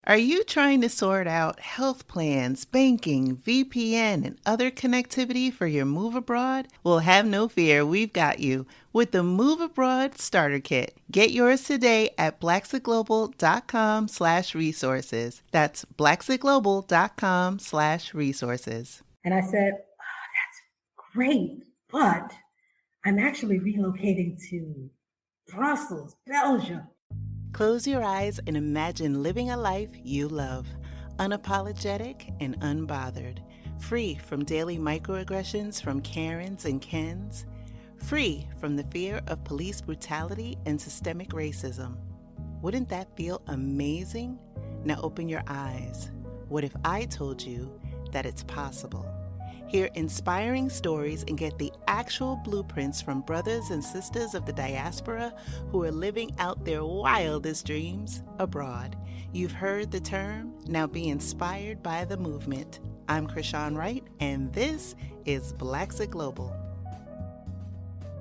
Are you trying to sort out health plans, banking, VPN, and other connectivity for your move abroad? Well, have no fear, we've got you with the Move Abroad Starter Kit. Get yours today at blaxitglobal.com/resources. That's blaxitglobal.com/resources. And I said, oh, that's great, but I'm actually relocating to Brussels, Belgium. Close your eyes and imagine living a life you love, unapologetic and unbothered, free from daily microaggressions from Karens and Kens, free from the fear of police brutality and systemic racism. Wouldn't that feel amazing? Now open your eyes. What if I told you that it's possible? Hear inspiring stories and get the actual blueprints from brothers and sisters of the diaspora who are living out their wildest dreams abroad. You've heard the term, now be inspired by the movement. I'm Krishan Wright, and this is Blaxit Global.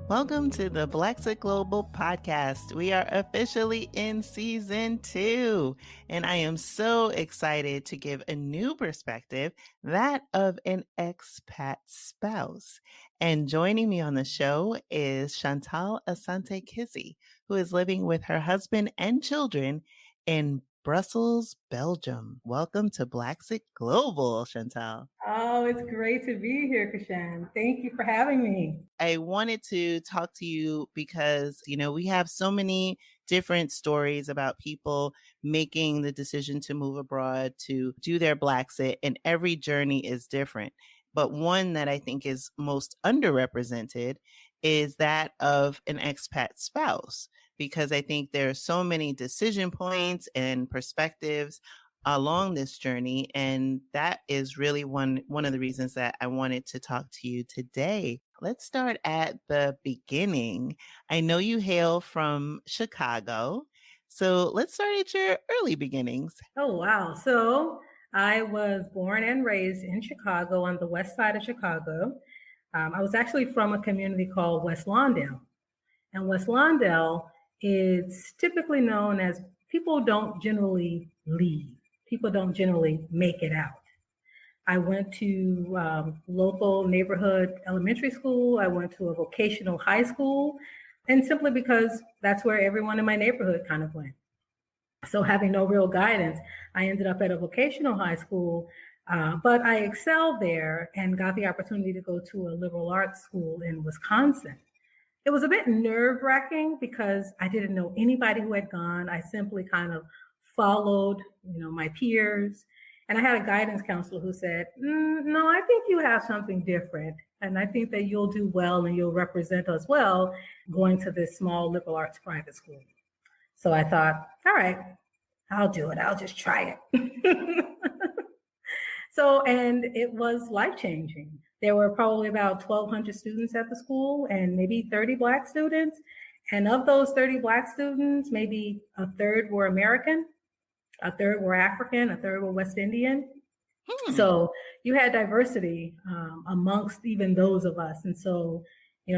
Welcome to the Blaxit Global podcast. We are officially in season 2, and I am so excited to give a new perspective, that of an expat spouse. And joining me on the show is Shantel Asante-Kissi, who is living with her husband and children in Brussels, Belgium. Welcome to Blaxit Global, Shantel. Oh, it's great to be here, Krishan. Thank you for having me. I wanted to talk to you because, we have so many different stories about people making the decision to move abroad, to do their Blaxit, and every journey is different. But one that I think is most underrepresented is that of an expat spouse, because I think there are so many decision points and perspectives along this journey. And that is really one of the reasons that I wanted to talk to you today. Let's start at the beginning. I know you hail from Chicago. So let's start at your early beginnings. Oh, wow. So I was born and raised in Chicago, on the west side of Chicago. I was actually from a community called West Lawndale. And West Lawndale is typically known as people don't generally leave. People don't generally make it out. I went to local neighborhood elementary school. I went to a vocational high school, and simply because that's where everyone in my neighborhood kind of went. So having no real guidance, I ended up at a vocational high school, but I excelled there and got the opportunity to go to a liberal arts school in Wisconsin. It was a bit nerve-wracking because I didn't know anybody who had gone. I simply kind of followed, my peers. And I had a guidance counselor who said, no, I think you have something different. And I think that you'll do well and you'll represent us well going to this small liberal arts private school. So I thought, all right, I'll do it. I'll just try it. And it was life-changing. There were probably about 1,200 students at the school and maybe 30 Black students. And of those 30 Black students, maybe a third were American, a third were African, a third were West Indian. So you had diversity amongst even those of us. And so,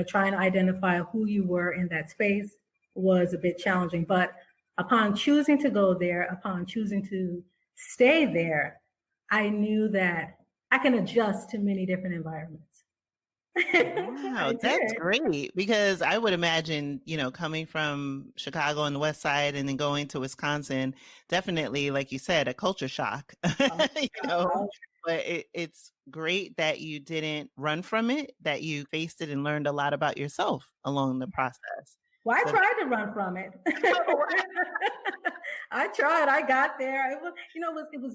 trying to identify who you were in that space was a bit challenging. But upon choosing to go there, upon choosing to stay there, I knew that I can adjust to many different environments. Wow, that's great, because I would imagine, coming from Chicago on the west side and then going to Wisconsin, definitely, like you said, a culture shock, but it's great that you didn't run from it, that you faced it and learned a lot about yourself along the process. Well, I tried to run from it. I tried. I got there. It was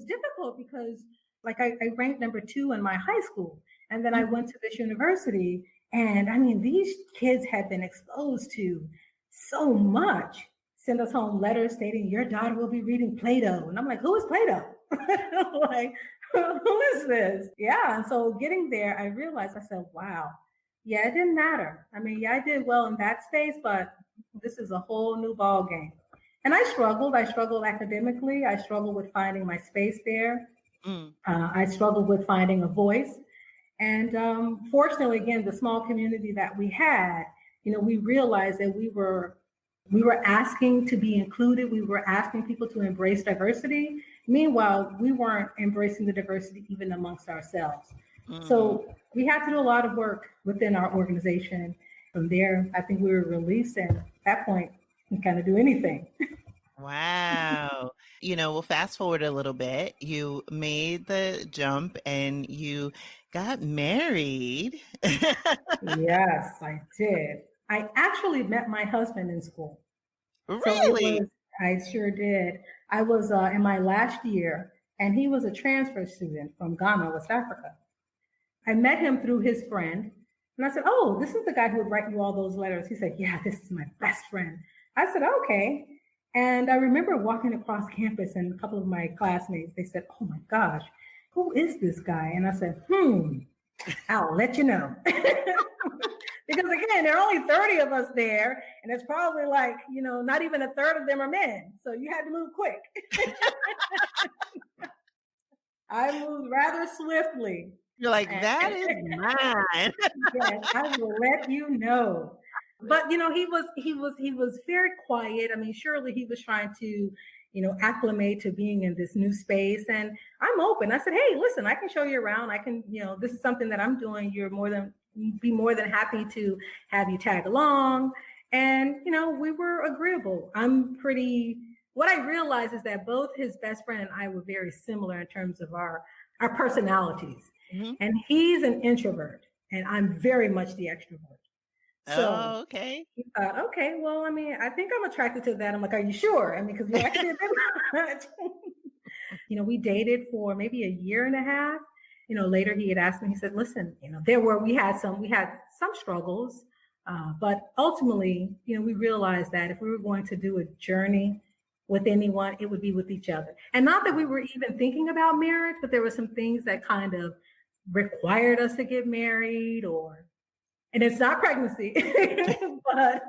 difficult because, I ranked number 2 in my high school, and then I went to this university, and these kids had been exposed to so much. Send us home letters stating your daughter will be reading Plato, and I'm like, who is Plato? Who is this? Yeah, and so getting there, I realized, I said, wow. Yeah, it didn't matter. I did well in that space, but this is a whole new ball game. And I struggled. I struggled academically. I struggled with finding my space there. I struggled with finding a voice. And fortunately, again, the small community that we had, we realized that we were asking to be included. We were asking people to embrace diversity. Meanwhile, we weren't embracing the diversity even amongst ourselves. Mm. So we had to do a lot of work within our organization. From there, I think we were released, and at that point, we kind of do anything. Wow. We'll fast forward a little bit. You made the jump and you got married. Yes, I did. I actually met my husband in school. Really? I sure did. I was in my last year, and he was a transfer student from Ghana, West Africa. I met him through his friend, and I said, "Oh, this is the guy who would write you all those letters." He said, "Yeah, this is my best friend." I said, "Okay." And I remember walking across campus, and a couple of my classmates, they said, "Oh my gosh, who is this guy?" And I said, "I'll let you know." Because again, there are only 30 of us there, and it's probably like, not even a third of them are men. So you had to move quick. I moved rather swiftly. You're like, that is mine. Yes, I will let you know. But he was very quiet. I mean, surely he was trying to, acclimate to being in this new space. And I'm open. I said, "Hey, listen, I can show you around. I can, this is something that I'm doing. Be more than happy to have you tag along." And we were agreeable. What I realized is that both his best friend and I were very similar in terms of our personalities. Mm-hmm. And he's an introvert, and I'm very much the extrovert. So okay. He thought, okay, well, I mean, I think I'm attracted to that. I'm like, "Are you sure?" I mean, because we actually did much. We dated for maybe a year and a half. Later he had asked me, he said, "Listen, we had some struggles, but ultimately, we realized that if we were going to do a journey with anyone, it would be with each other." And not that we were even thinking about marriage, but there were some things that kind of required us to get married, and it's not pregnancy, but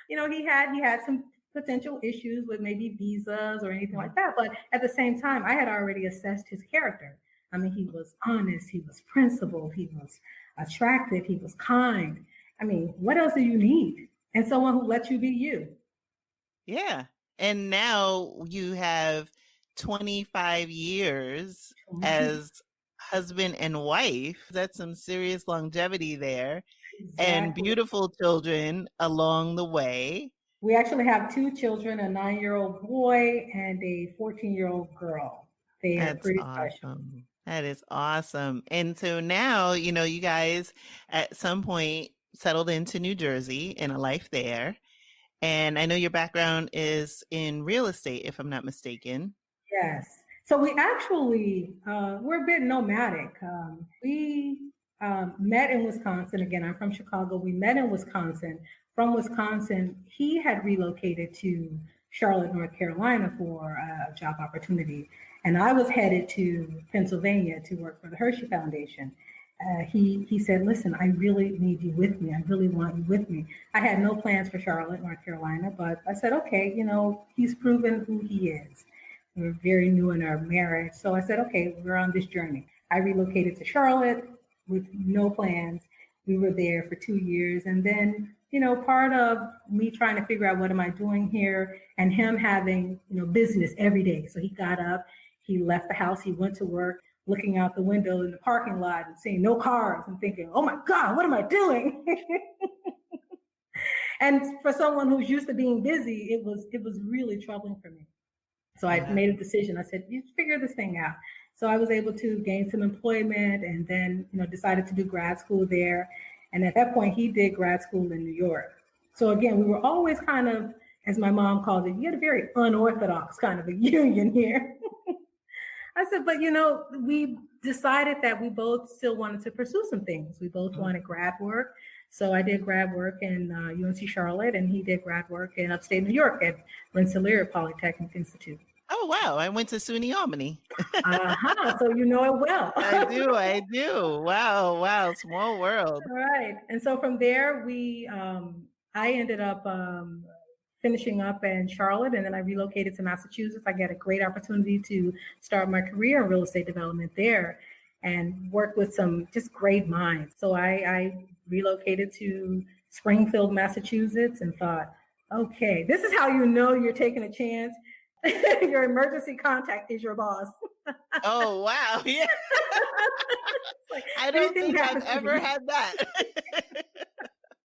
he had some potential issues with maybe visas or anything like that. But at the same time, I had already assessed his character. I mean, he was honest, he was principled, he was attractive, he was kind. I mean, what else do you need? And someone who lets you be you. Yeah. And now you have 25 years as husband and wife. That's some serious longevity there. Exactly. And beautiful children along the way. We actually have 2 children, a 9-year-old boy and a 14-year-old girl. They are pretty special. That is awesome. And so now, you guys at some point settled into New Jersey and a life there. And I know your background is in real estate, if I'm not mistaken. Yes. So we actually, we're a bit nomadic. We met in Wisconsin. Again, I'm from Chicago. We met in Wisconsin. From Wisconsin, he had relocated to Charlotte, North Carolina for a job opportunity. And I was headed to Pennsylvania to work for the Hershey Foundation. He said, "Listen, I really need you with me. I really want you with me." I had no plans for Charlotte, North Carolina, but I said, "Okay, he's proven who he is." We were very new in our marriage. So I said, "Okay, we're on this journey." I relocated to Charlotte with no plans. We were there for 2 years. And then, part of me trying to figure out what am I doing here, and him having, business every day. So he got up, he left the house, he went to work, looking out the window in the parking lot and seeing no cars and thinking, "Oh my God, what am I doing?" And for someone who's used to being busy, it was really troubling for me. So I made a decision. I said, "You figure this thing out." So I was able to gain some employment, and then, decided to do grad school there. And at that point, he did grad school in New York. So again, we were always kind of, as my mom calls it, you had a very unorthodox kind of a union here. I said, but we decided that we both still wanted to pursue some things. We both wanted grad work. So I did grad work in UNC Charlotte, and he did grad work in upstate New York at Rensselaer Polytechnic Institute. Oh, wow. I went to SUNY Albany. So you know it well. I do. Wow. Small world. All right. And so from there, I ended up finishing up in Charlotte, and then I relocated to Massachusetts. I got a great opportunity to start my career in real estate development there and work with some just great minds. So I relocated to Springfield, Massachusetts, and thought, okay, this is how you're taking a chance. Your emergency contact is your boss. Oh, wow. Yeah. Like, I don't anything think I've happens to ever you. had that.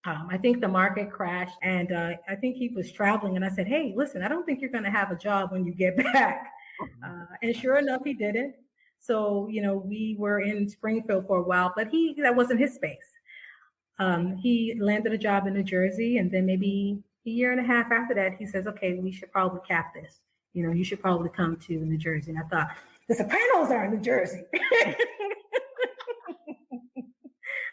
I think the market crashed, and I think he was traveling. And I said, "Hey, listen, I don't think you're going to have a job when you get back." Oh my And sure gosh. enough, he didn't. So we were in Springfield for a while, but that wasn't his space. He landed a job in New Jersey, and then maybe a year and a half after that, he says, "Okay, we should probably cap this. You should probably come to New Jersey." And I thought, the Sopranos are in New Jersey.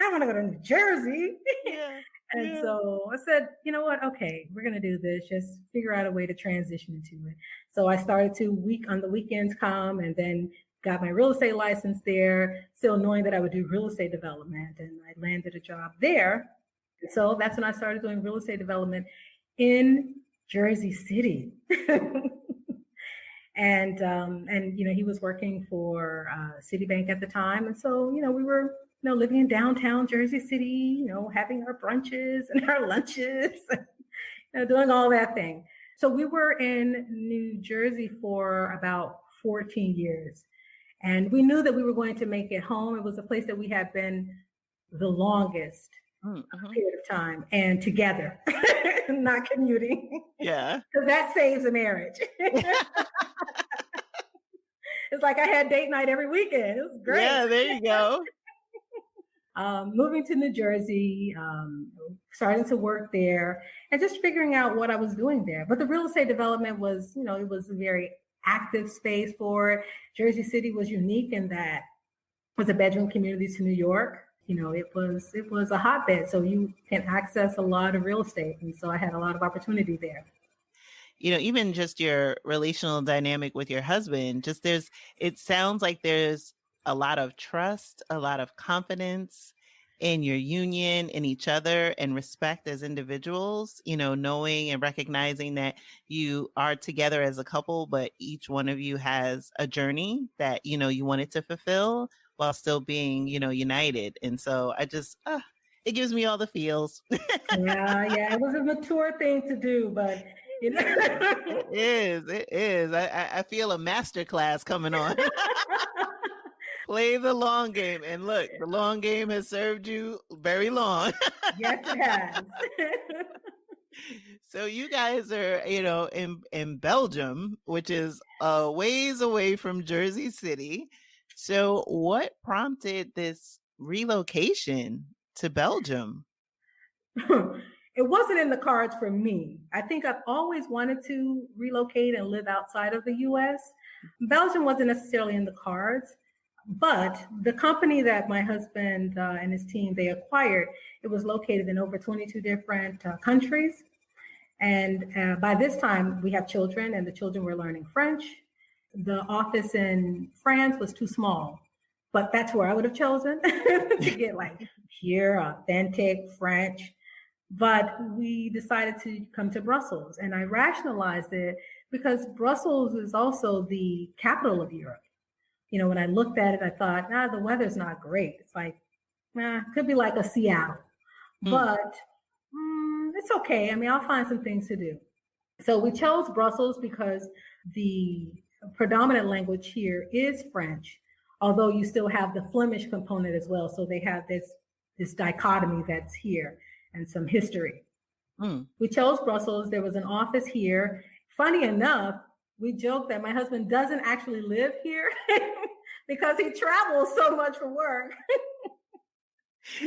I want to go to New Jersey. Yeah. And Yeah. so I said, you know what? Okay, we're going to do this. Just figure out a way to transition into it. So I started to on the weekends come, and then got my real estate license there, still knowing that I would do real estate development. And I landed a job there. So that's when I started doing real estate development in Jersey City. And he was working for Citibank at the time. And so, we were living in downtown Jersey City, having our brunches and our lunches, doing all that thing. So we were in New Jersey for about 14 years. And we knew that we were going to make it home. It was a place that we had been the longest period of time, and together, not commuting. Yeah. Because that saves a marriage. It's like I had date night every weekend. It was great. Yeah, there you go. Moving to New Jersey, starting to work there, and just figuring out what I was doing there. But the real estate development was, it was a very active space for it. Jersey City was unique in that it was a bedroom community to New York. It was a hotbed, so you can access a lot of real estate. And so I had a lot of opportunity there. Even just your relational dynamic with your husband, it sounds like there's a lot of trust, a lot of confidence in your union, in each other, and respect as individuals, knowing and recognizing that you are together as a couple, but each one of you has a journey that, you wanted to fulfill while still being, united. And so it gives me all the feels. Yeah. It was a mature thing to do, but It is. I feel a master class coming on. Play the long game. And look, the long game has served you very long. Yes, it has. So you guys are, in Belgium, which is a ways away from Jersey City. So what prompted this relocation to Belgium? It wasn't in the cards for me. I think I've always wanted to relocate and live outside of the US. Belgium wasn't necessarily in the cards, but the company that my husband and his team, they acquired, it was located in over 22 different countries. And by this time, we have children, and the children were learning French. The office in France was too small, but that's where I would have chosen to get like pure, authentic French. But we decided to come to Brussels, and I rationalized it because Brussels is also the capital of Europe. When I looked at it, I thought, the weather's not great. It's like, it could be like a Seattle, but it's okay. I mean, I'll find some things to do. So we chose Brussels because the predominant language here is French, although you still have the Flemish component as well. So they have this dichotomy that's here and some history. We chose Brussels. There was an office here. Funny enough, we joke that my husband doesn't actually live here because he travels so much for work.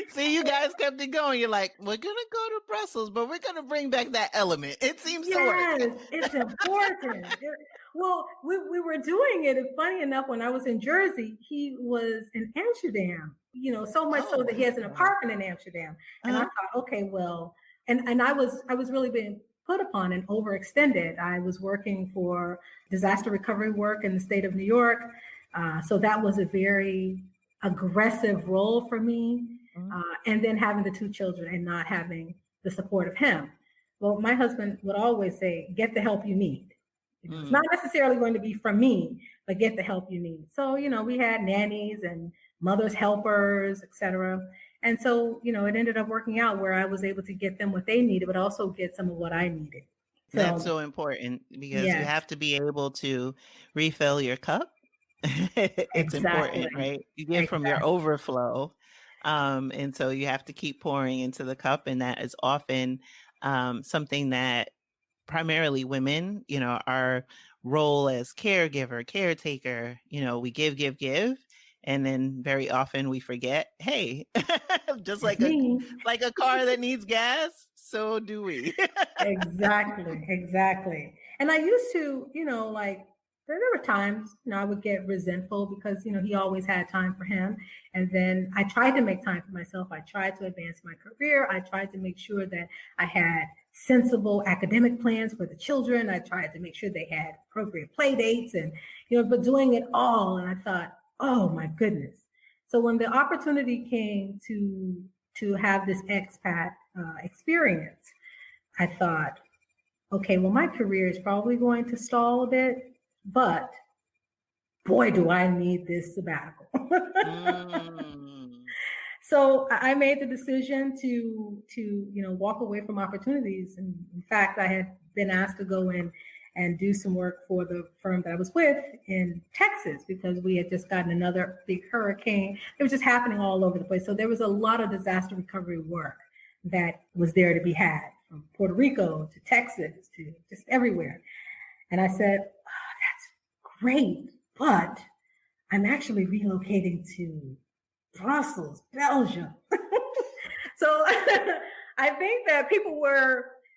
See, you guys kept it going. You're like, we're going to go to Brussels, but we're going to bring back that element. It seems to work. Yes, it's important. Well, we were doing it. And funny enough, when I was in Jersey, he was in Amsterdam, so much so that he has an apartment in Amsterdam. And I thought, okay, well, and I was really being put upon and overextended. I was working for disaster recovery work in the state of New York. So that was a very aggressive role for me. And then having the two children and not having the support of him. Well, my husband would always say, get the help you need. It's not necessarily going to be from me, but get the help you need. So, we had nannies and mother's helpers, etc. And so, it ended up working out where I was able to get them what they needed, but also get some of what I needed That's So so important because you yes, have to be able to refill your cup. It's important, exactly. right? You give from your Exactly. overflow. And so you have to keep pouring into the cup. And that is often something that primarily women, our role as caregiver, caretaker, we give, give, give. And then very often we forget, hey, just That's like a me. car that needs gas, so do we. Exactly, exactly. And I used to, like there were times, I would get resentful because, he always had time for him. And then I tried to make time for myself. I tried to advance my career. I tried to make sure that I had sensible academic plans for the children. I tried to make sure they had appropriate play dates and, but doing it all. And I thought, oh my goodness. So when the opportunity came to have this expat experience, I thought, okay, well, my career is probably going to stall a bit, but boy, do I need this sabbatical. Mm. So I made the decision to walk away from opportunities. And in fact, I had been asked to go in and do some work for the firm that I was with in Texas because we had just gotten another big hurricane. It was just happening all over the place. So there was a lot of disaster recovery work that was there to be had, from Puerto Rico to Texas to just everywhere. And I said, oh, that's great, but I'm actually relocating to Brussels, Belgium. So I think that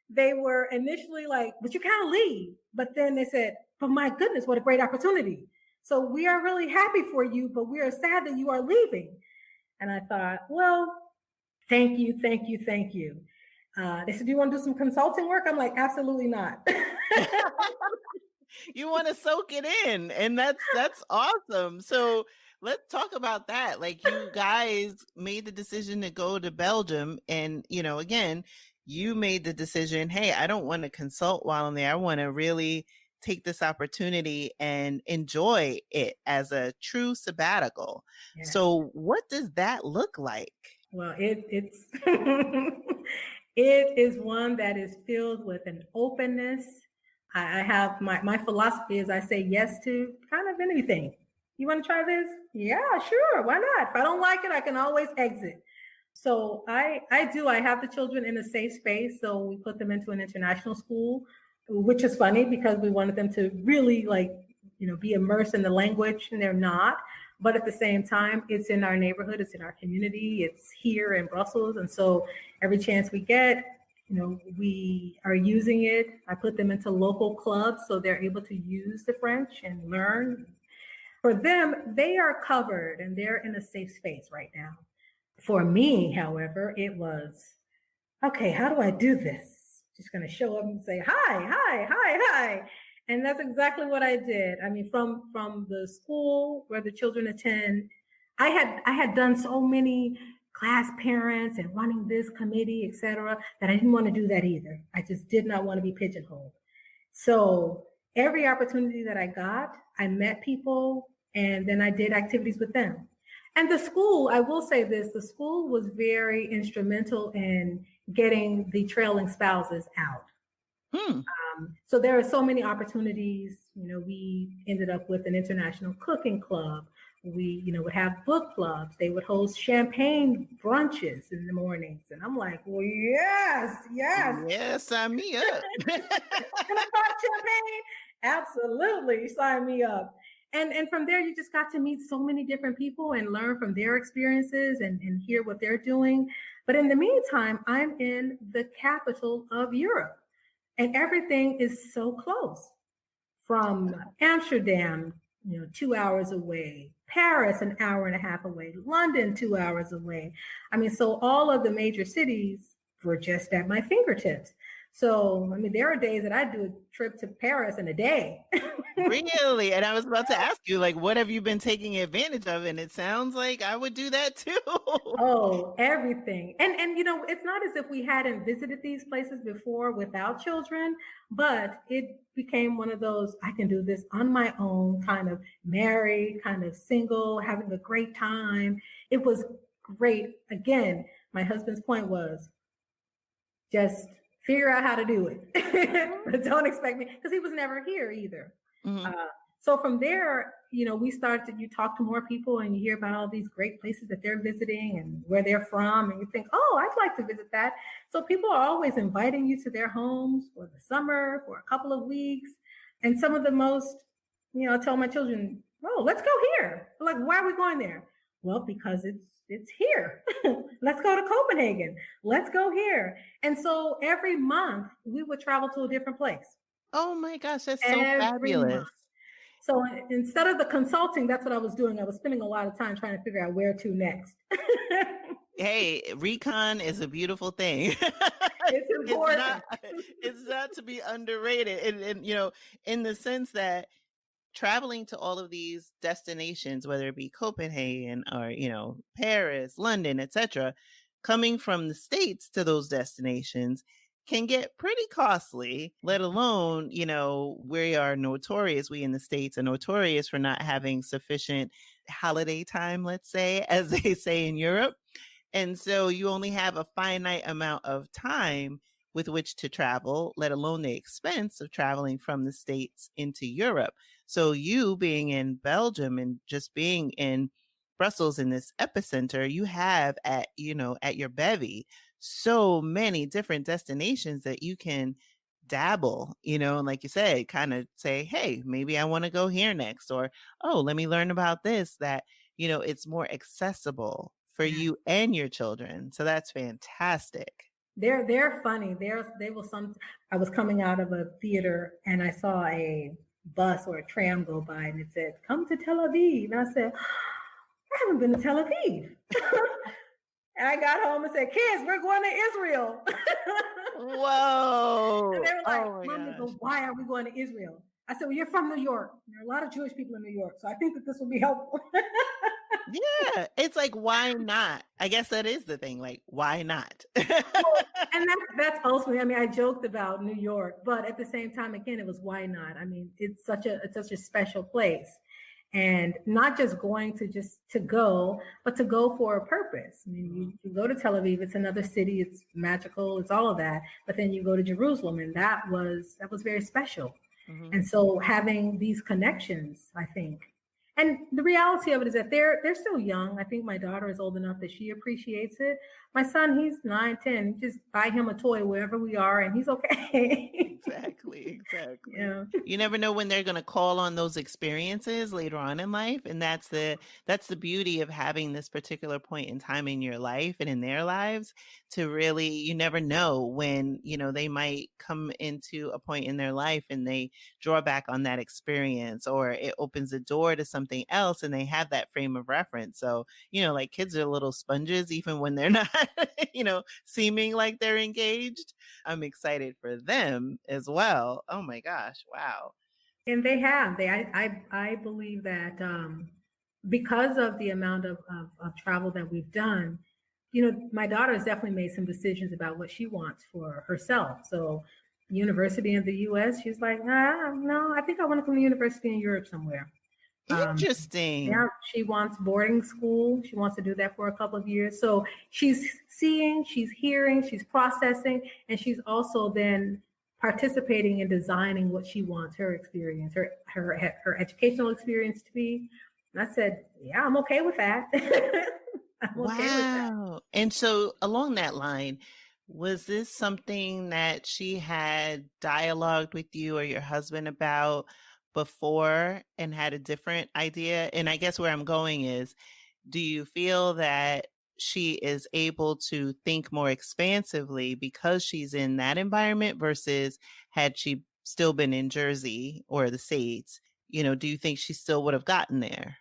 they were initially like, but you can't leave. But then they said, but my goodness, what a great opportunity. So we are really happy for you, but we are sad that you are leaving. And I thought, well, thank you, thank you, thank you. They said, do you want to do some consulting work? I'm like, absolutely not. You want to soak it in, and that's awesome. So let's talk about that. Like, you guys made the decision to go to Belgium, and again, you made the decision, hey, I don't want to consult while I'm there. I want to really take this opportunity and enjoy it as a true sabbatical. Yes. So what does that look like? Well, it's it is one that is filled with an openness. I have my philosophy is I say yes to kind of anything. You want to try this? Yeah, sure. Why not? If I don't like it, I can always exit. So I have the children in a safe space. So we put them into an international school, which is funny because we wanted them to really be immersed in the language, and they're not. But at the same time, it's in our neighborhood, it's in our community, it's here in Brussels. And so every chance we get, we are using it. I put them into local clubs so they're able to use the French and learn. For them, they are covered and they're in a safe space right now. For me, however, it was, okay, how do I do this? Just going to show up and say, hi, hi, hi, hi. And that's exactly what I did. I mean, from the school where the children attend, I had done so many class parents and running this committee, et cetera, that I didn't want to do that either. I just did not want to be pigeonholed. So every opportunity that I got, I met people and then I did activities with them. And the school, I will say this, the school was very instrumental in getting the trailing spouses out. So there are so many opportunities. We ended up with an international cooking club. We, would have book clubs. They would host champagne brunches in the mornings. And I'm like, well, yes. Sign me up. Can I buy champagne? Absolutely, sign me up. And from there, you just got to meet so many different people and learn from their experiences and hear what they're doing. But in the meantime, I'm in the capital of Europe. And everything is so close, from Amsterdam, 2 hours away, Paris, an hour and a half away, London, 2 hours away. I mean, so all of the major cities were just at my fingertips. So, I mean, there are days that I do a trip to Paris in a day. Really? And I was about to ask you, like, what have you been taking advantage of? And it sounds like I would do that too. Oh, everything. And it's not as if we hadn't visited these places before without children, but it became one of those, I can do this on my own, kind of married, kind of single, having a great time. It was great. Again, my husband's point was just figure out how to do it. But don't expect me, because he was never here either. Mm-hmm. So from there, we started, you talk to more people and you hear about all these great places that they're visiting and where they're from. And you think, oh, I'd like to visit that. So people are always inviting you to their homes for the summer, for a couple of weeks. And some of the most, I tell my children, oh, let's go here. They're like, why are we going there? Well, because it's here. Let's go to Copenhagen. Let's go here. And so every month we would travel to a different place. Oh my gosh, that's so Every fabulous. month. So instead of the consulting, that's what I was doing. I was spending a lot of time trying to figure out where to next. Hey, recon is a beautiful thing. It's important. It's not to be underrated. And in the sense that traveling to all of these destinations, whether it be Copenhagen or, Paris, London, etc., coming from the States to those destinations can get pretty costly, let alone, we in the States are notorious for not having sufficient holiday time, let's say, as they say in Europe. And so you only have a finite amount of time with which to travel, let alone the expense of traveling from the States into Europe. So you being in Belgium and just being in Brussels in this epicenter, you have at your bevy so many different destinations that you can dabble, and like you said, kind of say, hey, maybe I want to go here next, or, oh, let me learn about this, that, it's more accessible for you and your children. So that's fantastic. They're funny. I was coming out of a theater and I saw a bus or a tram go by and it said, come to Tel Aviv. And I said, I haven't been to Tel Aviv. And I got home and said, kids, we're going to Israel. Whoa. And they were like, Mommy, but why are we going to Israel? I said, well, you're from New York. There are a lot of Jewish people in New York. So I think that this will be helpful. Yeah. It's like, why not? I guess that is the thing. Like, why not? And that's ultimately, I joked about New York, but at the same time, again, it was why not? It's such a special place. And not just going to go, but to go for a purpose. You go to Tel Aviv, it's another city, it's magical, it's all of that. But then you go to Jerusalem, and that was very special. Mm-hmm. And so having these connections, I think. And the reality of it is that they're still young. I think my daughter is old enough that she appreciates it. My son, he's 9, 10. Just buy him a toy wherever we are, and he's okay. Exactly. Yeah. You never know when they're going to call on those experiences later on in life, and that's the beauty of having this particular point in time in your life and in their lives. To really, you never know when they might come into a point in their life and they draw back on that experience, or it opens the door to something else, and they have that frame of reference. So like kids are little sponges, even when they're not seeming like they're engaged. I'm excited for them as well. Oh my gosh. Wow. And I believe that because of the amount of travel that we've done, my daughter has definitely made some decisions about what she wants for herself. So university in the US, she's like, no, I think I want to come to university in Europe somewhere. Interesting. Yeah, she wants boarding school. She wants to do that for a couple of years. So she's seeing, she's hearing, she's processing, and she's also then participating in designing what she wants her experience, her educational experience to be. And I said, yeah, I'm okay with that. I'm okay with that. And so along that line, was this something that she had dialogued with you or your husband about before and had a different idea? And I guess where I'm going is, do you feel that she is able to think more expansively because she's in that environment versus had she still been in Jersey or the States? Do you think she still would have gotten there?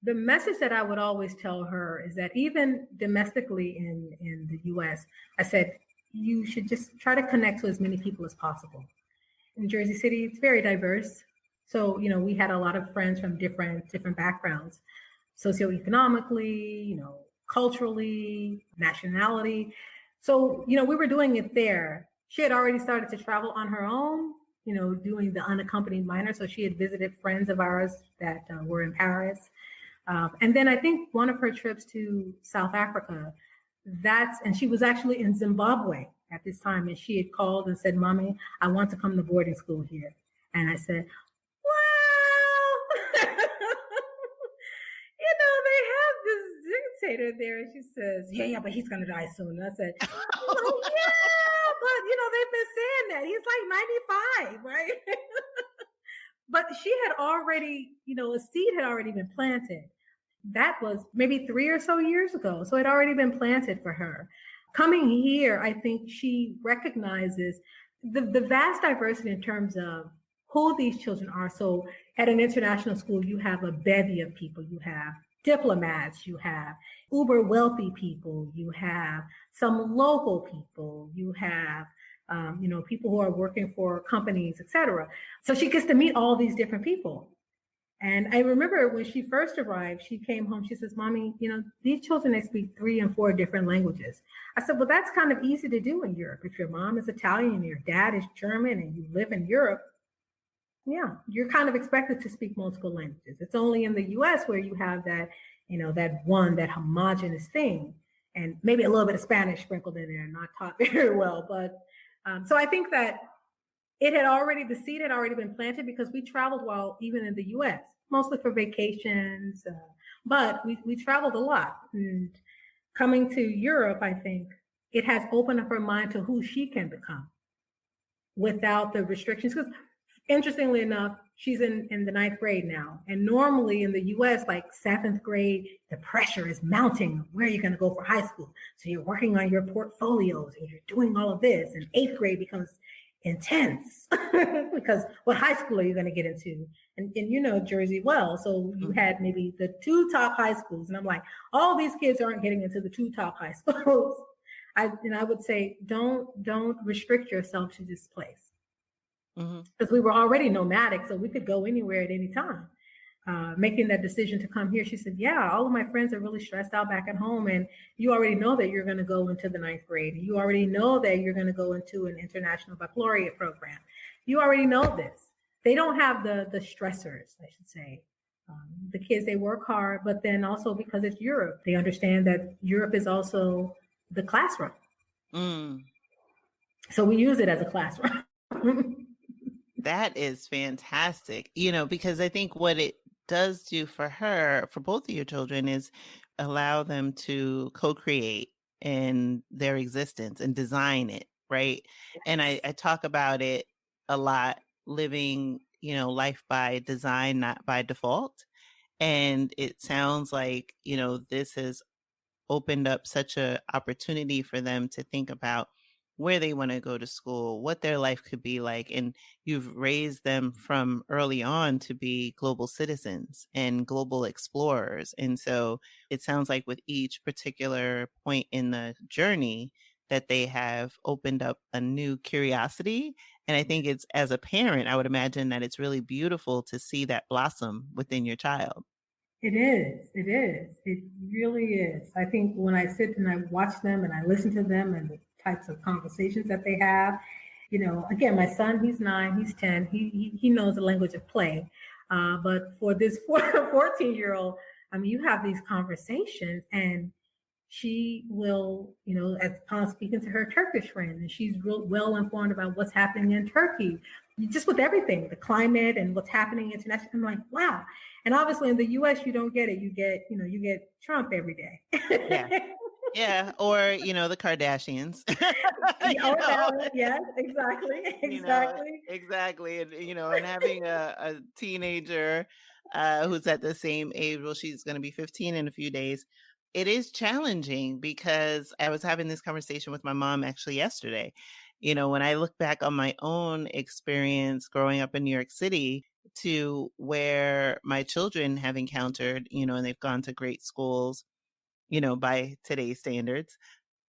The message that I would always tell her is that even domestically in the US, I said, you should just try to connect to as many people as possible. In Jersey City, it's very diverse. So, we had a lot of friends from different backgrounds, socioeconomically, culturally, nationality. So, we were doing it there. She had already started to travel on her own, doing the unaccompanied minor. So she had visited friends of ours that were in Paris. And then I think one of her trips to South Africa, and she was actually in Zimbabwe. at this time, and she had called and said, "Mommy, I want to come to boarding school here." And I said, "Well, they have this dictator there." And she says, "Yeah, but he's gonna die soon." And I said, "Yeah, but they've been saying that he's like 95, right?" But she had already, a seed had already been planted. That was maybe 3 or so years ago. So it had already been planted for her. Coming here, I think she recognizes the vast diversity in terms of who these children are. So at an international school, you have a bevy of people. You have diplomats, you have uber wealthy people, you have some local people, you have people who are working for companies, etc. So she gets to meet all these different people. And I remember when she first arrived, she came home, she says, "Mommy, these children, they speak 3 and 4 different languages." I said, "Well, that's kind of easy to do in Europe. If your mom is Italian and your dad is German and you live in Europe, yeah, you're kind of expected to speak multiple languages. It's only in the US where you have that, that homogenous thing, and maybe a little bit of Spanish sprinkled in there, not taught very well." But so I think that the seed had already been planted because we traveled while even in the US, mostly for vacations, but we traveled a lot. And coming to Europe, I think it has opened up her mind to who she can become without the restrictions. Because interestingly enough, she's in the 9th grade now. And normally in the US, like 7th grade, the pressure is mounting. Where are you going to go for high school? So you're working on your portfolios and you're doing all of this. And 8th grade becomes intense because what high school are you going to get into? And you know Jersey well, so you had maybe the 2 top high schools, and I'm like, all these kids aren't getting into the 2 top high schools. I would say don't restrict yourself to this place, because we were already nomadic, so we could go anywhere at any time. Making that decision to come here, she said, "Yeah, all of my friends are really stressed out back at home, and you already know that you're going to go into the 9th grade. You already know that you're going to go into an international baccalaureate program. You already know this." They don't have the stressors, I should say. The kids, they work hard, but then also because it's Europe, they understand that Europe is also the classroom. So we use it as a classroom. That is fantastic, because I think what it does do for her, for both of your children, is allow them to co-create in their existence and design it, right? And I talk about it a lot, living, life by design, not by default. And it sounds like, this has opened up such an opportunity for them to think about where they want to go to school, what their life could be like. And you've raised them from early on to be global citizens and global explorers. And so it sounds like with each particular point in the journey that they have opened up a new curiosity. And I think it's, as a parent, I would imagine that it's really beautiful to see that blossom within your child. It is. It is. It really is. I think when I sit and I watch them and I listen to them and the types of conversations that they have, again, my son, he's 9, he's 10, he knows the language of play. But for this 14-year-old, I mean, you have these conversations and she will, as upon speaking to her Turkish friend, and she's real well informed about what's happening in Turkey, just with everything, the climate and what's happening internationally. I'm like, wow. And obviously in the US, you don't get it. You get Trump every day. Yeah. Yeah. Or, the Kardashians. Yes, exactly. Exactly. Exactly. And, and having a teenager who's at the same age, well, she's going to be 15 in a few days. It is challenging because I was having this conversation with my mom actually yesterday. When I look back on my own experience growing up in New York City to where my children have encountered, and they've gone to great schools, by today's standards,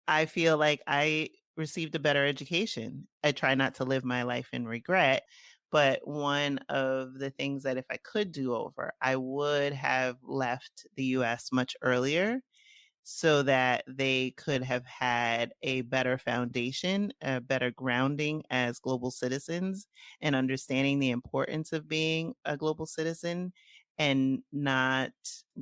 I feel like I received a better education. I try not to live my life in regret. But one of the things that if I could do over, I would have left the US much earlier so that they could have had a better foundation, a better grounding as global citizens, and understanding the importance of being a global citizen and not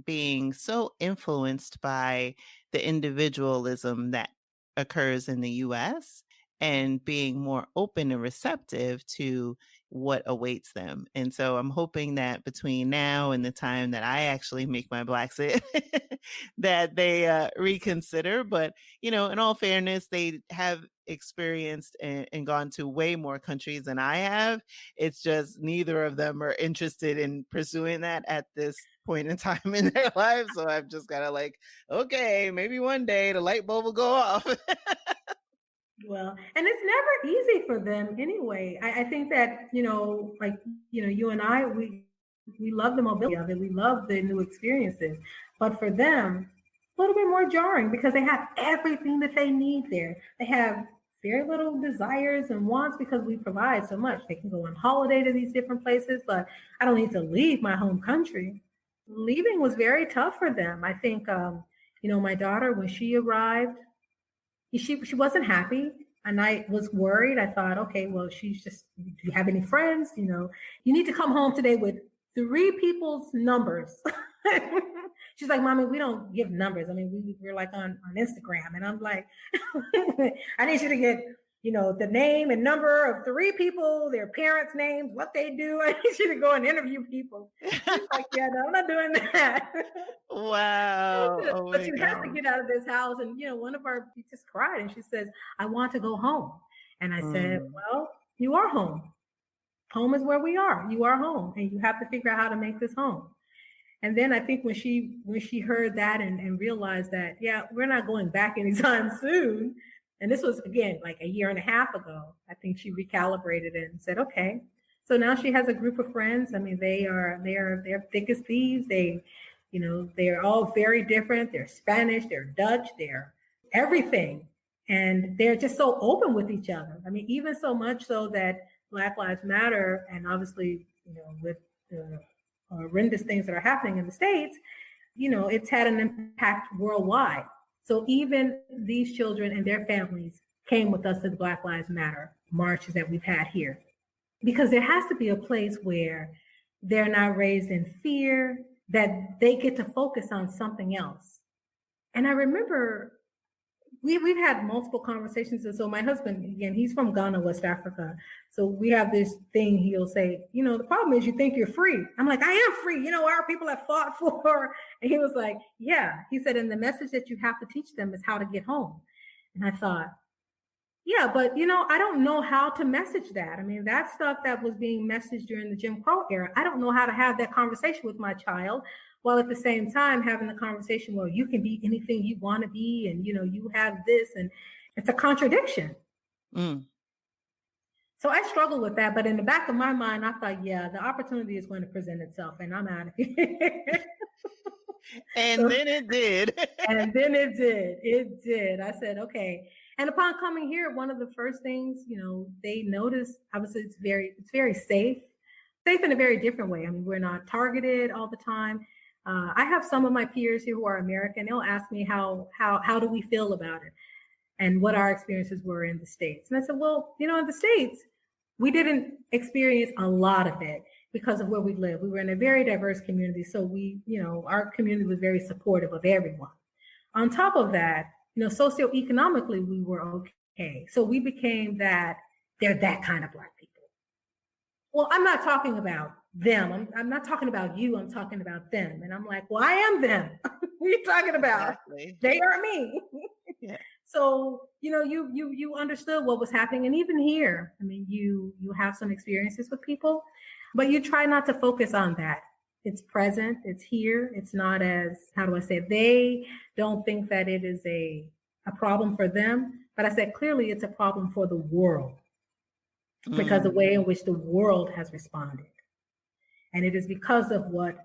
being so influenced by the individualism that occurs in the US and being more open and receptive to what awaits them. And so I'm hoping that between now and the time that I actually make my Blaxit, that they reconsider. But, in all fairness, they have experienced and gone to way more countries than I have. It's just neither of them are interested in pursuing that at this point in time in their lives. So I've just got to like, okay, maybe one day the light bulb will go off. Well, and it's never easy for them anyway. I think that, you and I, we love the mobility of it. We love the new experiences. But for them, a little bit more jarring because they have everything that they need there. They have very little desires and wants because we provide so much. They can go on holiday to these different places, but I don't need to leave my home country. Leaving was very tough for them. I think, my daughter, when she arrived, she wasn't happy, and I was worried. I thought, okay, well, she's just, do you have any friends? You need to come home today with 3 people's numbers. She's like, Mommy, we don't give numbers. I mean, we're like on Instagram. And I'm like, I need you to get, the name and number of 3 people, their parents' names, what they do. I need you to go and interview people. She's like, yeah, no, I'm not doing that. Wow. Oh But my you have to God. get out of this house. And, one of our, she just cried and she says, I want to go home. And I said, well, you are home. Home is where we are. You are home. And you have to figure out how to make this home. And then I think when she heard that and realized that, yeah, we're not going back anytime soon. And this was, again, like a year and a half ago, I think she recalibrated it and said, okay. So now she has a group of friends. I mean, they're thick as thieves. They're all very different. They're Spanish, they're Dutch, they're everything. And they're just so open with each other. I mean, even so much so that Black Lives Matter, and obviously, with the horrendous things that are happening in the States, it's had an impact worldwide. So even these children and their families came with us to the Black Lives Matter marches that we've had here. Because there has to be a place where they're not raised in fear, that they get to focus on something else. And I remember we've had multiple conversations. And so my husband, again, he's from Ghana, West Africa. So we have this thing, he'll say, the problem is you think you're free. I'm like, I am free. Our people have fought for. And he was like, yeah. He said, and the message that you have to teach them is how to get home. And I thought, yeah, but I don't know how to message that. I mean, that stuff that was being messaged during the Jim Crow era, I don't know how to have that conversation with my child, while at the same time having the conversation, well, you can be anything you want to be, and you have this, and it's a contradiction. So I struggle with that, but in the back of my mind, I thought, yeah, the opportunity is going to present itself, and I'm out of here. And then it did. And then it did. It did. I said, okay. And upon coming here, one of the first things, they noticed, obviously it's very safe in a very different way. I mean, we're not targeted all the time. I have some of my peers here who are American. They'll ask me how do we feel about it and what our experiences were in the States. And I said, well, in the States, we didn't experience a lot of it because of where we live. We were in a very diverse community. So our community was very supportive of everyone. On top of that, socioeconomically, we were okay. So we became that, they're that kind of Black people. Well, I'm not talking about them. I'm not talking about you. I'm talking about them. And I'm like, well, I am them. What are you talking about? Exactly. They are me. Yeah. So, you understood what was happening. And even here, I mean, you have some experiences with people, but you try not to focus on that. It's present, it's here. It's not as, how do I say it? They don't think that it is a problem for them, but I said, clearly it's a problem for the world because the way in which the world has responded. And it is because of what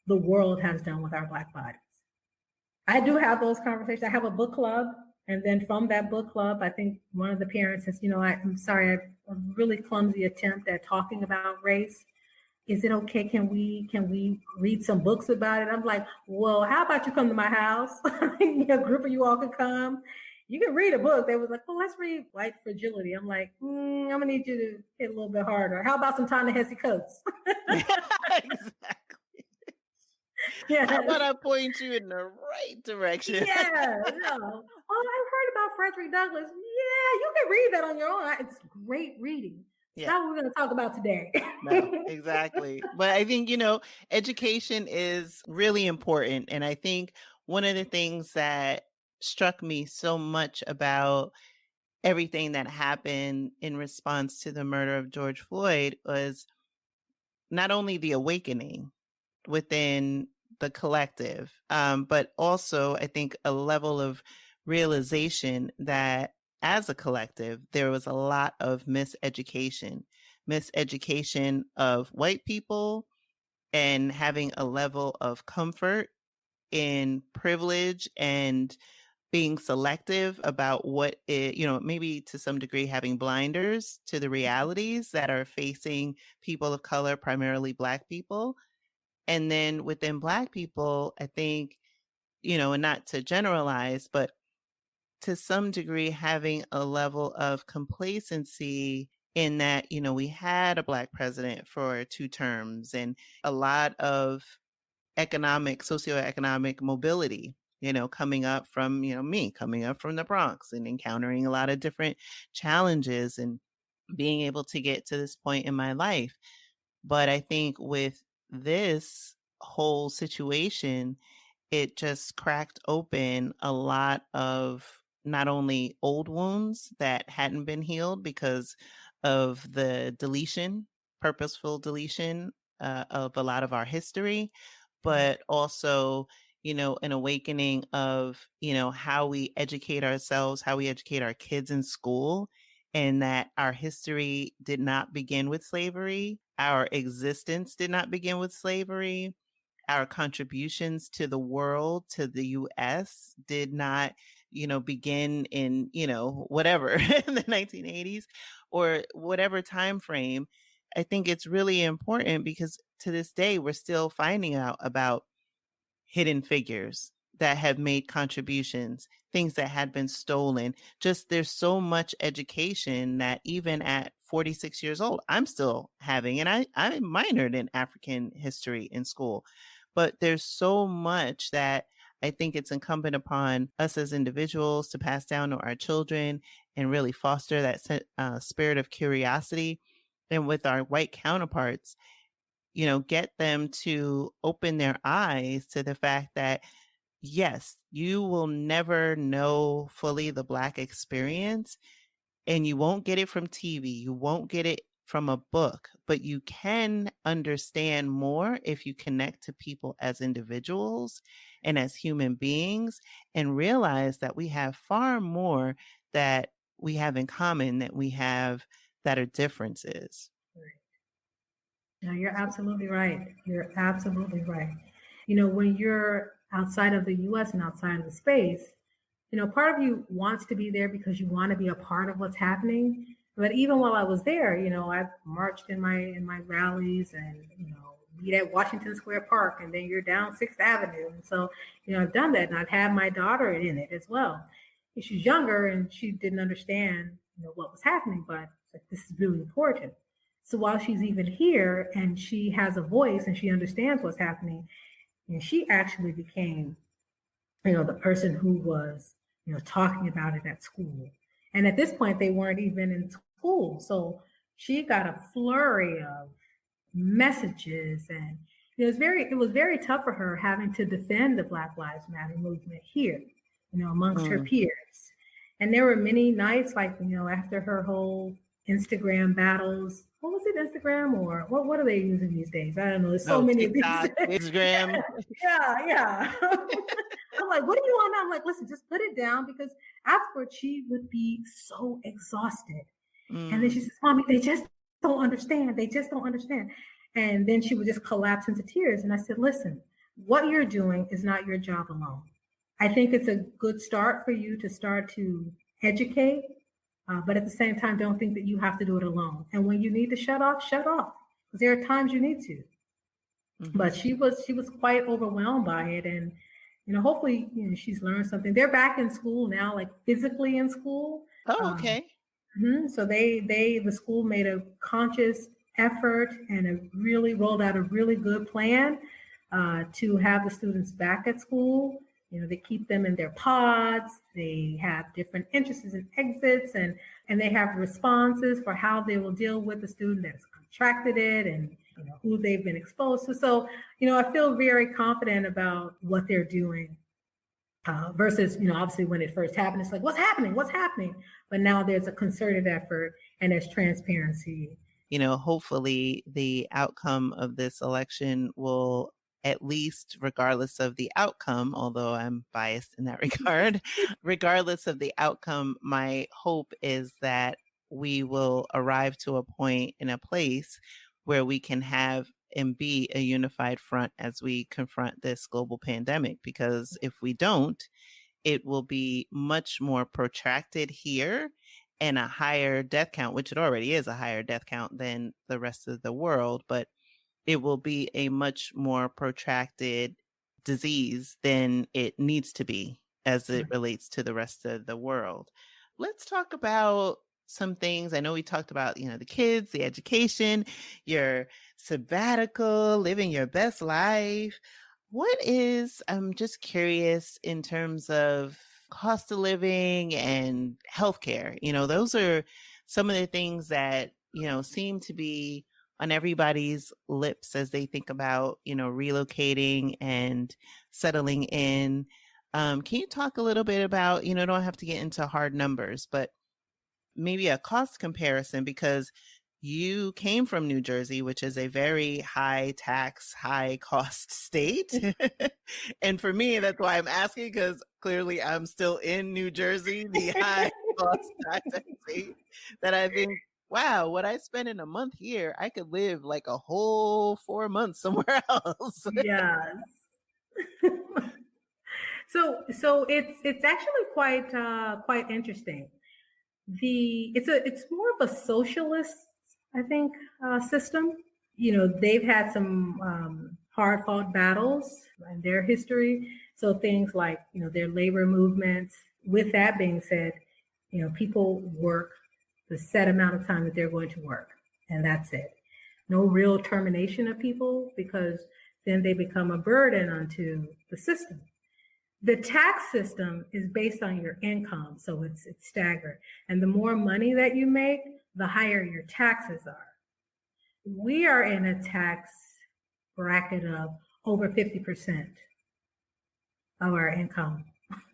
the world has done with our Black bodies. I do have those conversations. I have a book club. And then from that book club, I think one of the parents says, I'm sorry, I have a really clumsy attempt at talking about race. Is it okay? Can we read some books about it? I'm like, well, how about you come to my house? A group of you all can come. You can read a book. They was like, well, let's read White Fragility. I'm like, I'm gonna need you to hit a little bit harder. How about some Ta-Nehisi Coates? Exactly. Yeah. How about I point you in the right direction? Yeah. No. Oh, I've heard about Frederick Douglass. you can read that on your own. It's great reading. It's not what we're going to talk about today. No, exactly. But I think, education is really important. And I think one of the things that struck me so much about everything that happened in response to the murder of George Floyd was not only the awakening within the collective, but also I think a level of realization that as a collective, there was a lot of miseducation of white people and having a level of comfort in privilege and being selective about what it, maybe to some degree having blinders to the realities that are facing people of color, primarily Black people. And then within Black people, I think, and not to generalize, but to some degree having a level of complacency in that, we had a Black president for 2 terms and a lot of socioeconomic mobility, coming up from, me coming up from the Bronx and encountering a lot of different challenges and being able to get to this point in my life. But I think with this whole situation, it just cracked open a lot of not only old wounds that hadn't been healed because of the purposeful deletion of a lot of our history, but also, an awakening of, how we educate ourselves, how we educate our kids in school, and that our history did not begin with slavery. Our existence did not begin with slavery. Our contributions to the world, to the US, did not, begin in, whatever, in the 1980s or whatever time frame. I think it's really important because to this day, we're still finding out about hidden figures that have made contributions, things that had been stolen. Just there's so much education that even at 46 years old, I'm still having, and I minored in African history in school, but there's so much that I think it's incumbent upon us as individuals to pass down to our children and really foster that spirit of curiosity. And with our white counterparts, get them to open their eyes to the fact that, yes, you will never know fully the Black experience, and you won't get it from TV. You won't get it from a book, but you can understand more if you connect to people as individuals and as human beings and realize that we have far more that we have in common that we have that are differences. No, you're absolutely right. You're absolutely right. When you're outside of the US and outside of the space, part of you wants to be there because you want to be a part of what's happening. But even while I was there, I've marched in my rallies and, meet at Washington Square Park, and then you're down 6th Avenue. And so, I've done that, and I've had my daughter in it as well. She's younger and she didn't understand, what was happening, but this is really important. So while she's even here and she has a voice and she understands what's happening, she actually became, the person who was, talking about it at school. And at this point, they weren't even in school. So she got a flurry of messages, and it was very tough for her having to defend the Black Lives Matter movement here, amongst her peers. And there were many nights like, after her whole Instagram battles. What was it, Instagram, or what are they using these days? I don't know. There's so many TikTok, of these. Instagram. Yeah. I'm like, what do you want? I'm like, listen, just put it down, because afterwards she would be so exhausted. And then she says, Mommy, they just don't understand. They just don't understand. And then she would just collapse into tears. And I said, listen, what you're doing is not your job alone. I think it's a good start for you to start to educate. But at the same time, don't think that you have to do it alone. And when you need to shut off, because there are times you need to. But she was quite overwhelmed by it, and hopefully she's learned something. They're back in school now, like physically in school. Oh, okay. So the school made a conscious effort and really rolled out a really good plan to have the students back at school. They keep them in their pods. They have different entrances and exits, and they have responses for how they will deal with the student that's contracted it and who they've been exposed to. So, I feel very confident about what they're doing versus, obviously when it first happened, it's like, what's happening? What's happening? But now there's a concerted effort and there's transparency. Hopefully the outcome of this election will, at least regardless of the outcome, although I'm biased in that regard, regardless of the outcome, my hope is that we will arrive to a point in a place where we can have and be a unified front as we confront this global pandemic. Because if we don't, it will be much more protracted here and a higher death count, which it already is a higher death count than the rest of the world, but it will be a much more protracted disease than it needs to be as it relates to the rest of the world. Let's talk about some things. I know we talked about, the kids, the education, your sabbatical, living your best life. I'm just curious in terms of cost of living and healthcare. Those are some of the things that, seem to be on everybody's lips as they think about, relocating and settling in. Can you talk a little bit about, don't have to get into hard numbers, but maybe a cost comparison, because you came from New Jersey, which is a very high tax, high cost state. And for me, that's why I'm asking, because clearly I'm still in New Jersey, the high cost tax state, that I think, wow, what I spend in a month here, I could live like a whole 4 months somewhere else. Yes. So it's actually quite interesting. It's more of a socialist, I think, system. They've had some hard fought battles in their history. So things like, their labor movements. With that being said, people work the set amount of time that they're going to work, and that's it. No real termination of people, because then they become a burden onto the system. The tax system is based on your income, so it's staggered. And the more money that you make, the higher your taxes are. We are in a tax bracket of over 50% of our income.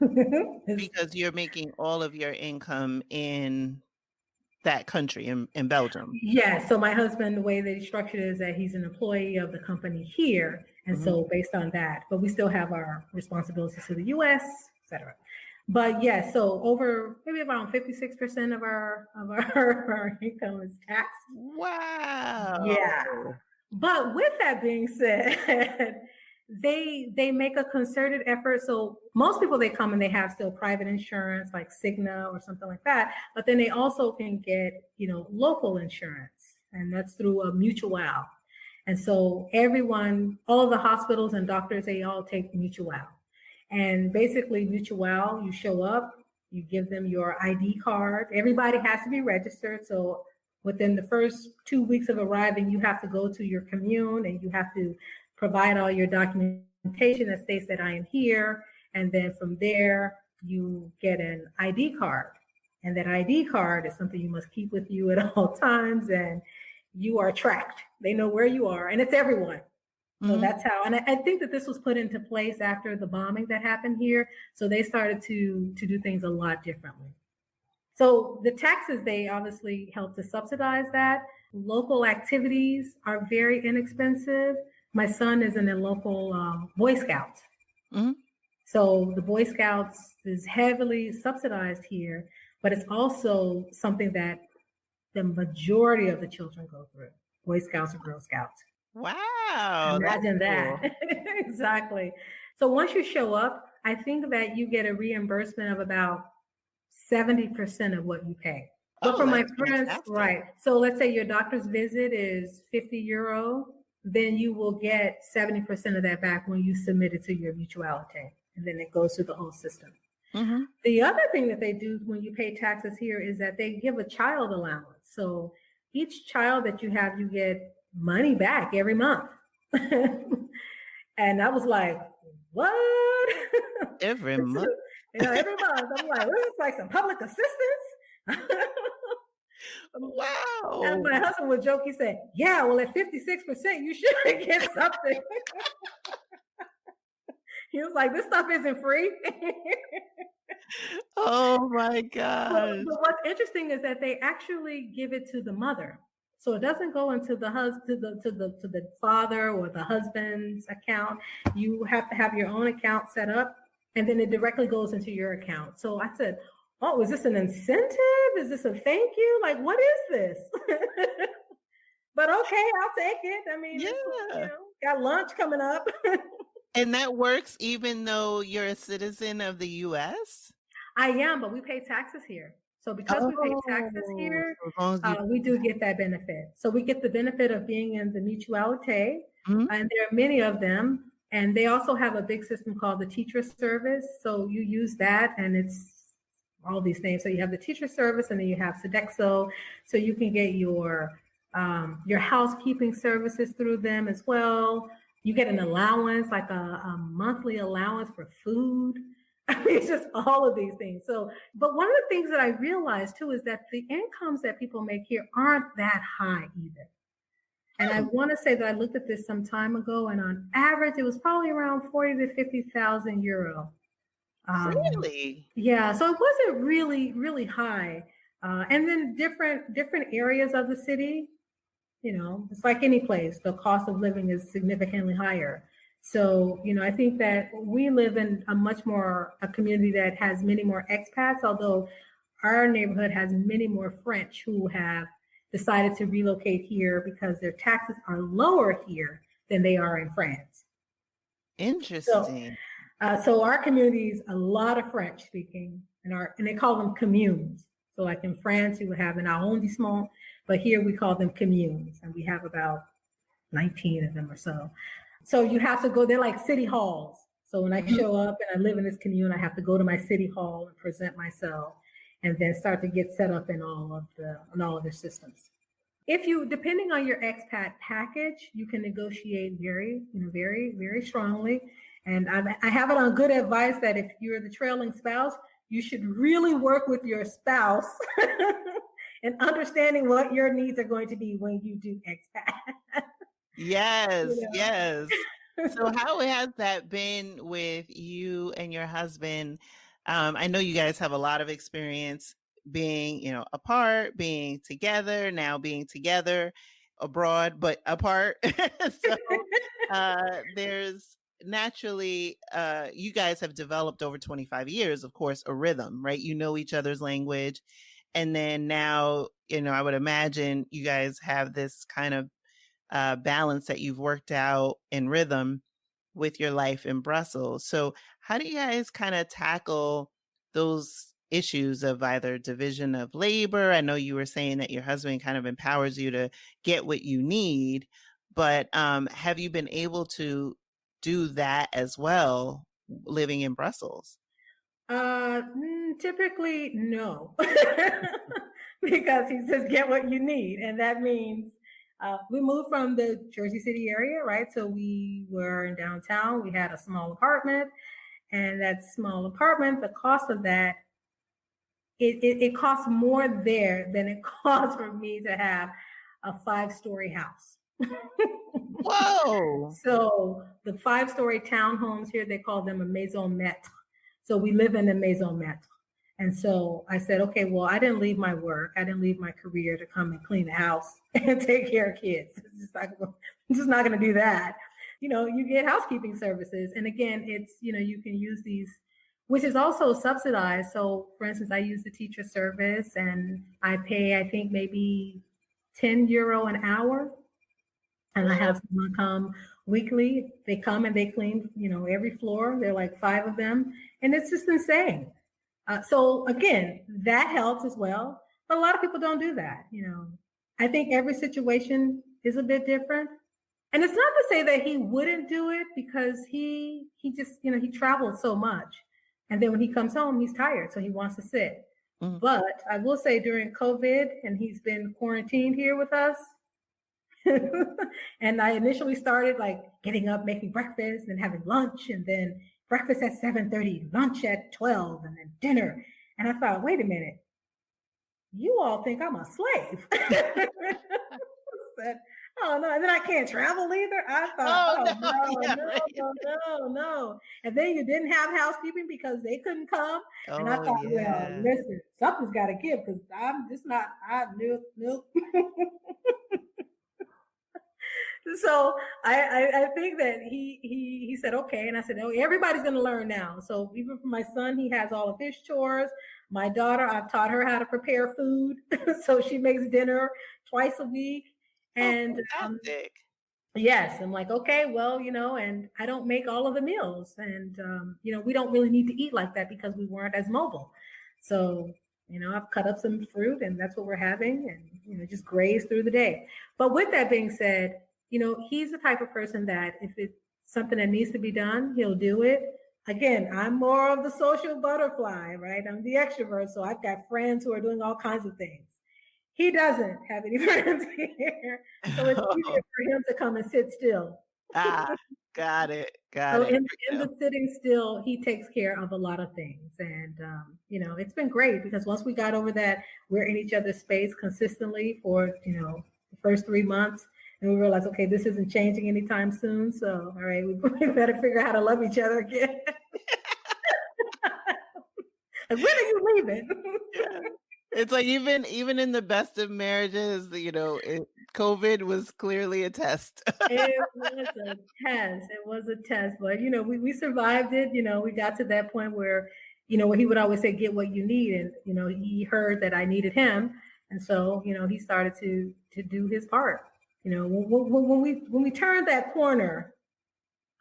Because you're making all of your income in that country, in Belgium. Yeah, so my husband, the way that he structured it is that he's an employee of the company here. And so based on that, but we still have our responsibilities to the US, et cetera. But yeah, so over maybe around 56% of our income is taxed. Wow. Yeah. But with that being said, they make a concerted effort. So most people, they come and they have still private insurance like Cigna or something like that. But then they also can get, local insurance, and that's through a mutual. And so everyone, all of the hospitals and doctors, they all take mutual. And basically mutual, you show up, you give them your ID card. Everybody has to be registered. So within the first 2 weeks of arriving, you have to go to your commune and you have to provide all your documentation that states that I am here. And then from there, you get an ID card. And that ID card is something you must keep with you at all times. And you are tracked. They know where you are. And it's everyone. So that's how, and I think that this was put into place after the bombing that happened here. So they started to do things a lot differently. So the taxes, they obviously help to subsidize that. Local activities are very inexpensive. My son is in a local Boy Scouts. So the Boy Scouts is heavily subsidized here, but it's also something that the majority of the children go through. Boy Scouts or Girl Scouts. Wow. Imagine that. Cool. Exactly. So once you show up, I think that you get a reimbursement of about 70% of what you pay. But for my friends, fantastic. Right. So let's say your doctor's visit is €50, then you will get 70% of that back when you submit it to your mutuality. And then it goes through the whole system. The other thing that they do when you pay taxes here is that they give a child allowance. So each child that you have, you get money back every month. And I was like, what? Every This is, month. every month. I'm like, this is like some public assistance. And Wow. my husband would joke, he said, yeah, well, at 56%, you should get something. He was like, this stuff isn't free. Oh my But gosh. what's interesting is that they actually give it to the mother. So it doesn't go into the to the father or the husband's account. You have to have your own account set up, and then it directly goes into your account. So I said, oh, is this an incentive? Is this a thank you? Like, what is this? But okay, I'll take it. I mean, it's, Yeah. got lunch coming up. And that works even though you're a citizen of the US? I am, but we pay taxes here. So because we pay taxes Oh, here, so as long as you we do get that benefit. So we get the benefit of being in the mutuality, Mhm. and there are many of them. And they also have a big system called the teacher service. So you use that, and it's all these things. So you have the teacher service, and then you have Sodexo. So you can get your housekeeping services through them as well. You get an allowance, like a monthly allowance for food. I mean, it's just all of these things. So, but one of the things that I realized too is that the incomes that people make here aren't that high either. And I want to say that I looked at this some time ago, and on average, it was probably around 40 to 50,000 euro. Really? Yeah, so it wasn't really, really high. And then different areas of the city, it's like any place, the cost of living is significantly higher. So, I think that we live in a community that has many more expats, although our neighborhood has many more French who have decided to relocate here because their taxes are lower here than they are in France. Interesting. So our community is a lot of French speaking, and they call them communes. So like in France, you would have an arrondissement, but here we call them communes, and we have about 19 of them or so. So you have to go, they're like city halls. So when I show up and I live in this commune, I have to go to my city hall and present myself, and then start to get set up in all of their systems. Depending on your expat package, you can negotiate very, very strongly. And I have it on good advice that if you're the trailing spouse, you should really work with your spouse and understanding what your needs are going to be when you do expat. Yes, yes. So how has that been with you and your husband? I know you guys have a lot of experience being, apart, being together, now being together, abroad, but apart. So there's naturally, you guys have developed over 25 years, of course, a rhythm, right? You know each other's language. And then now, I would imagine you guys have this kind of balance that you've worked out in rhythm with your life in Brussels. So, how do you guys kind of tackle those issues of either division of labor? I know you were saying that your husband kind of empowers you to get what you need, but have you been able to do that as well living in Brussels? Typically, no, because he says get what you need, and that means we moved from the Jersey City area, right? So we were in downtown. We had a small apartment, and that small apartment, the cost of that, it costs more there than it costs for me to have a 5-story house. Whoa! So the 5-story townhomes here, they call them a maison maître. So we live in a maison maître. And so I said, okay, well, I didn't leave my work. I didn't leave my career to come and clean the house and take care of kids. I'm just not going to do that. You get housekeeping services. And again, it's, you can use these, which is also subsidized. So for instance, I use the teacher service and I pay, I think maybe €10 an hour. And I have someone come weekly. They come and they clean, every floor. There are like 5 of them. And it's just insane. So again, that helps as well. But a lot of people don't do that. I think every situation is a bit different. And it's not to say that he wouldn't do it, because he just, he traveled so much. And then when he comes home, he's tired. So he wants to sit. But I will say during COVID, and he's been quarantined here with us, And I initially started like getting up, making breakfast and having lunch, and then breakfast at 7:30, lunch at 12, and then dinner. And I thought, wait a minute, you all think I'm a slave. Said, oh no, and then I can't travel either. I thought, Oh oh no, no, yeah, no, right. no, no, no. And then you didn't have housekeeping because they couldn't come. And I Oh thought, well, yeah. listen, something's got to give because I'm just not. I knew, nope. So I think that he said okay, and I said, oh, everybody's going to learn now. So even for my son, he has all of his chores. My daughter, I've taught her how to prepare food, so she makes dinner twice a week. Oh, And fantastic. yes, I'm like, okay, well, and I don't make all of the meals, and we don't really need to eat like that because we weren't as mobile. So I've cut up some fruit, and that's what we're having, and just graze through the day. But with that being said, he's the type of person that if it's something that needs to be done, he'll do it. Again, I'm more of the social butterfly, right? I'm the extrovert, so I've got friends who are doing all kinds of things. He doesn't have any friends here, so it's easier for him to come and sit still. Got it. So Got it. in the sitting still, he takes care of a lot of things, and it's been great because once we got over that, we're in each other's space consistently for the first 3 months, and we realized, okay, this isn't changing anytime soon. So all right, we better figure out how to love each other again. When are you leaving? Yeah. It's like even in the best of marriages, COVID was clearly a test. It was a test. It was a test, but we survived it. We got to that point where, where he would always say, "Get what you need," and he heard that I needed him, and so he started to do his part. When we turned that corner,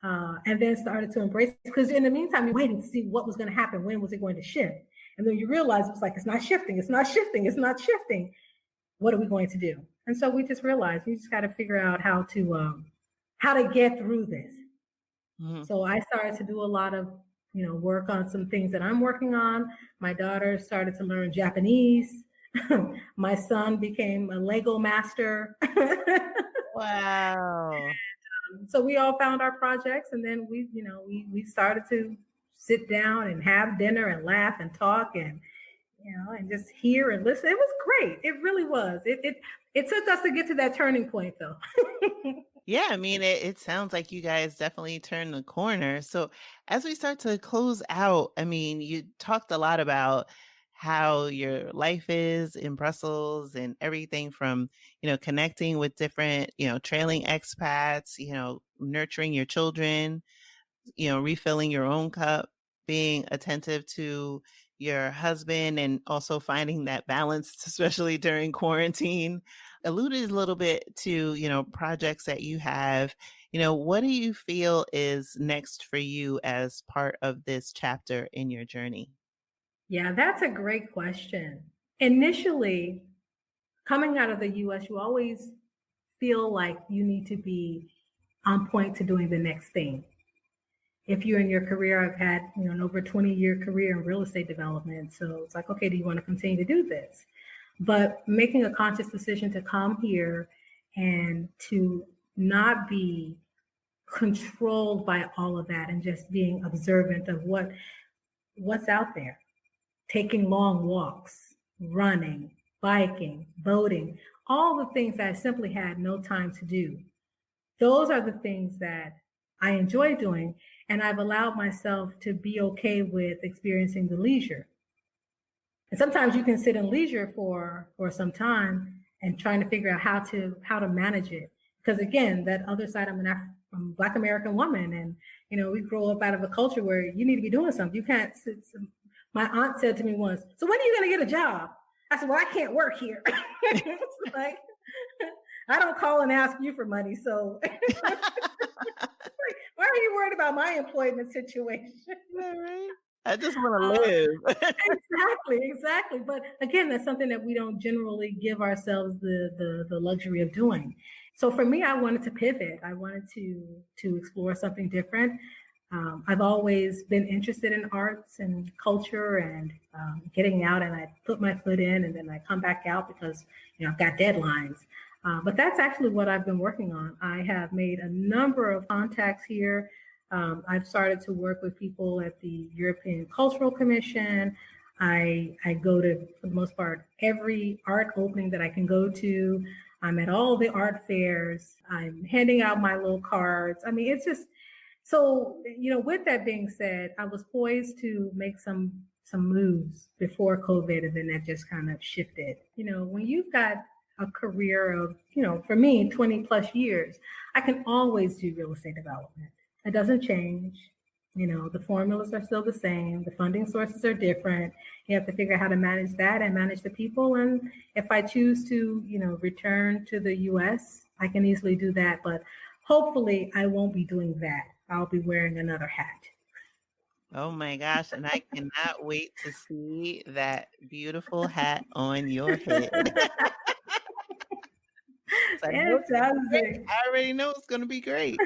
and then started to embrace, because in the meantime you're waiting to see what was going to happen. When was it going to shift? And then you realize it's like it's not shifting. It's not shifting. It's not shifting. What are we going to do? And so we just realized we just got to figure out how to get through this. Mm-hmm. So I started to do a lot of work on some things that I'm working on. My daughter started to learn Japanese. My son became a Lego master. Wow. So we all found our projects, and then we started to sit down and have dinner and laugh and talk and and just hear and listen. It was great. It really was. It took us to get to that turning point, though. Yeah, I mean, it sounds like you guys definitely turned the corner. So as we start to close out, I mean, you talked a lot about how your life is in Brussels and everything from, connecting with different, trailing expats, nurturing your children, refilling your own cup, being attentive to your husband, and also finding that balance, especially during quarantine. Alluded a little bit to, projects that you have. What do you feel is next for you as part of this chapter in your journey? Yeah, that's a great question. Initially, coming out of the US, you always feel like you need to be on point to doing the next thing. If you're in your career, I've had an over 20-year career in real estate development. So it's like, okay, do you want to continue to do this? But making a conscious decision to come here and to not be controlled by all of that and just being observant of what's out there, taking long walks, running, biking, boating, all the things that I simply had no time to do. Those are the things that I enjoy doing, and I've allowed myself to be okay with experiencing the leisure. And sometimes you can sit in leisure for some time and trying to figure out how to manage it. Because again, that other side, I'm a Black American woman, and we grow up out of a culture where you need to be doing something. You can't sit. My aunt said to me once, "So when are you going to get a job?" I said, "Well, I can't work here." It's like, I don't call and ask you for money, so why are you worried about my employment situation? Yeah, right. I just want to live. Exactly. But again, that's something that we don't generally give ourselves the luxury of doing. So for me, I wanted to pivot. I wanted to explore something different. I've always been interested in arts and culture and getting out, and I put my foot in, and then I come back out because I've got deadlines. But that's actually what I've been working on. I have made a number of contacts here. I've started to work with people at the European Cultural Commission. I go to, for the most part, every art opening that I can go to. I'm at all the art fairs. I'm handing out my little cards. I mean, it's just, so, with that being said, I was poised to make some moves before COVID, and then that just kind of shifted. When you've got a career of, for me, 20 plus years, I can always do real estate development. It doesn't change. The formulas are still the same. The funding sources are different. You have to figure out how to manage that and manage the people. And if I choose to, return to the US, I can easily do that. But hopefully I won't be doing that. I'll be wearing another hat. Oh my gosh. And I cannot wait to see that beautiful hat on your head. Fantastic. I already know it's going to be great.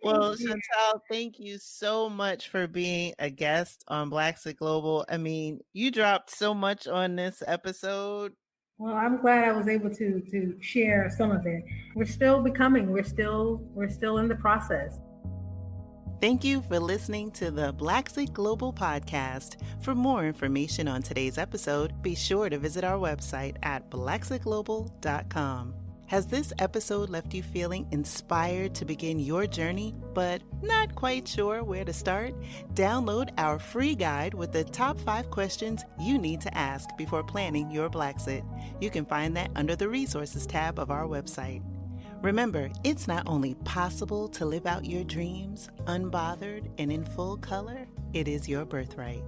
Well, Shantel, thank you so much for being a guest on Blaxit Global. I mean, you dropped so much on this episode. Well, I'm glad I was able to share some of it. We're still becoming, we're still in the process. Thank you for listening to the Blaxit Global Podcast. For more information on today's episode, be sure to visit our website at blaxitglobal.com. Has this episode left you feeling inspired to begin your journey, but not quite sure where to start? Download our free guide with the top 5 questions you need to ask before planning your Blaxit. You can find that under the Resources tab of our website. Remember, it's not only possible to live out your dreams unbothered and in full color, it is your birthright.